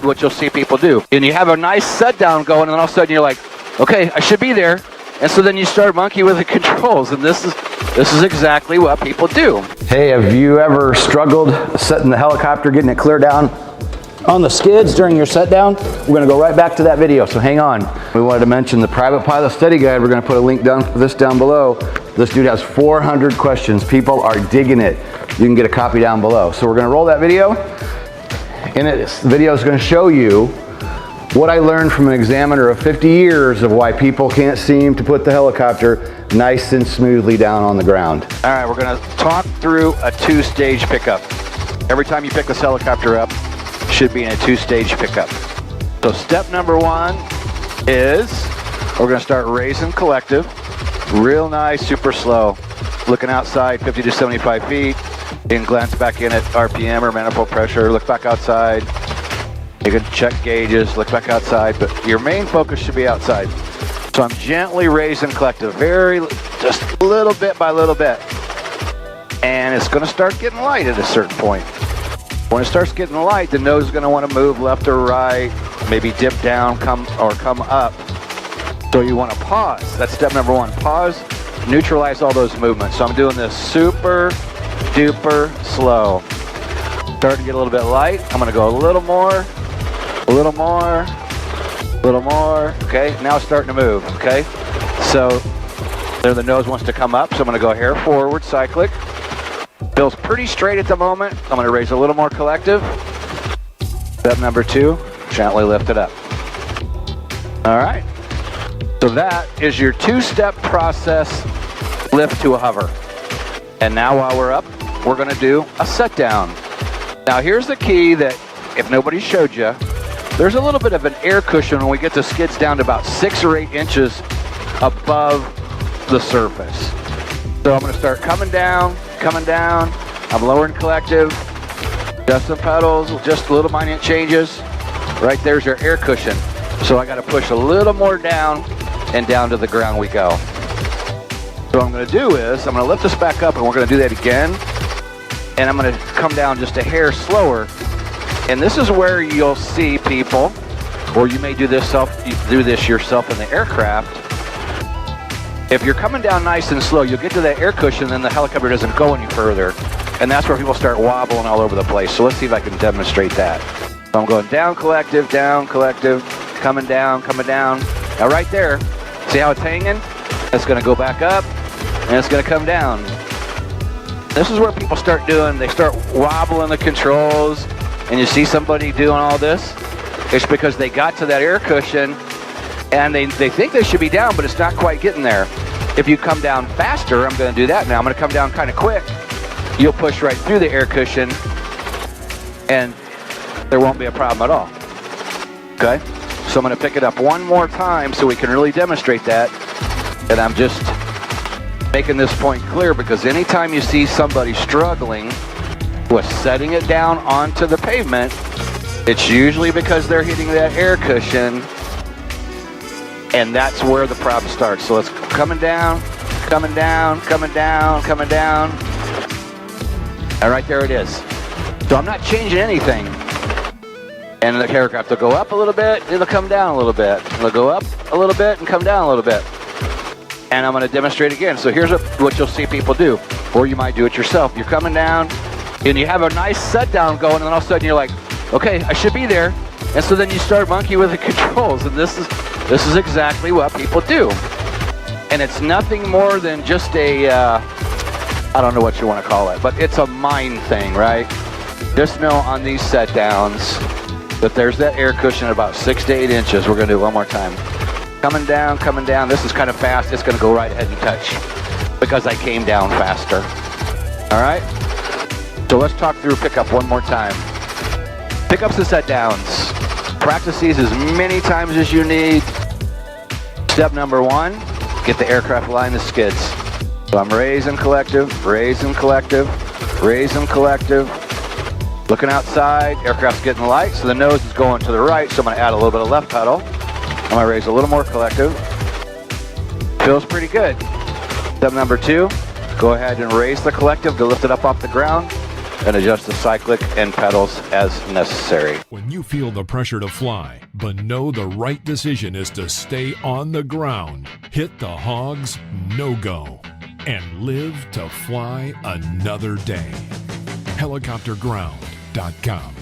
what you'll see people do. And you have a nice set down going, and then all of a sudden you're like, okay, I should be there. And so then you start monkey with the controls, and this is exactly what people do. Hey, have you ever struggled setting the helicopter, getting it clear down on the skids during your set down? We're gonna go right back to that video, so hang on. We wanted to mention the Private Pilot Study Guide. We're gonna put a link down below. This dude has 400 questions. People are digging it. You can get a copy down below. So we're gonna roll that video. And this video is gonna show you what I learned from an examiner of 50 years of why people can't seem to put the helicopter nice and smoothly down on the ground. All right, we're gonna talk through a two-stage pickup. Every time you pick this helicopter up, it should be in a two-stage pickup. So step number one is we're gonna start raising collective. Real nice, super slow. Looking outside, 50 to 75 feet. You can glance back in at RPM or manifold pressure, look back outside. You can check gauges, look back outside, but your main focus should be outside. So I'm gently raising collective, just little bit by little bit. And it's gonna start getting light at a certain point. When it starts getting light, the nose is gonna wanna move left or right, maybe dip down, come up. So you wanna pause. That's step number one. Pause, neutralize all those movements. So I'm doing this super duper slow. Starting to get a little bit light. I'm gonna go a little more, a little more, a little more. Okay, now it's starting to move, okay? So there the nose wants to come up, so I'm gonna go hair forward, cyclic. Feels pretty straight at the moment. I'm gonna raise a little more collective. Step number two, gently lift it up. All right. So that is your two-step process, lift to a hover. And now while we're up, we're gonna do a set down. Now here's the key that if nobody showed you, there's a little bit of an air cushion when we get the skids down to about 6 or 8 inches above the surface. So I'm gonna start coming down. I'm lowering collective, just some pedals, just little minute changes. Right there's your air cushion. So I gotta push a little more down, and down to the ground we go. So what I'm gonna do is, I'm gonna lift this back up, and we're gonna do that again. And I'm gonna come down just a hair slower. And this is where you'll see people, or you may do this yourself in the aircraft. If you're coming down nice and slow, you'll get to that air cushion, then the helicopter doesn't go any further. And that's where people start wobbling all over the place. So let's see if I can demonstrate that. So I'm going down, collective, coming down. Now right there, see how it's hanging? It's gonna go back up, and it's gonna come down. This is where people start doing, they start wobbling the controls, and you see somebody doing all this. It's because they got to that air cushion, and they think they should be down, but it's not quite getting there. If you come down faster, I'm gonna do that now. I'm gonna come down kind of quick. You'll push right through the air cushion, and there won't be a problem at all, okay? So I'm gonna pick it up one more time so we can really demonstrate that. And I'm just making this point clear because anytime you see somebody struggling with setting it down onto the pavement, it's usually because they're hitting that air cushion, and that's where the problem starts. So let's coming down. And right there it is. So I'm not changing anything. And the aircraft will go up a little bit, it'll come down a little bit. It'll go up a little bit and come down a little bit. And I'm gonna demonstrate again. So here's what you'll see people do, or you might do it yourself. You're coming down, and you have a nice set down going, and then all of a sudden you're like, okay, I should be there. And so then you start monkey with the controls, and this is exactly what people do. And it's nothing more than just a, I don't know what you wanna call it, but it's a mind thing, right? Just know on these set downs, but there's that air cushion at about 6 to 8 inches. We're gonna do it one more time. Coming down. This is kind of fast. It's gonna go right ahead and touch because I came down faster. All right? So let's talk through pickup one more time. Pickups and set downs. Practice these as many times as you need. Step number one, get the aircraft line the skids. So I'm raising collective. Looking outside, aircraft's getting light, so the nose is going to the right, so I'm gonna add a little bit of left pedal. I'm gonna raise a little more collective. Feels pretty good. Step number two, go ahead and raise the collective to lift it up off the ground. and adjust the cyclic and pedals as necessary. When you feel the pressure to fly, but know the right decision is to stay on the ground, hit the hogs no-go and live to fly another day. Helicopterground.com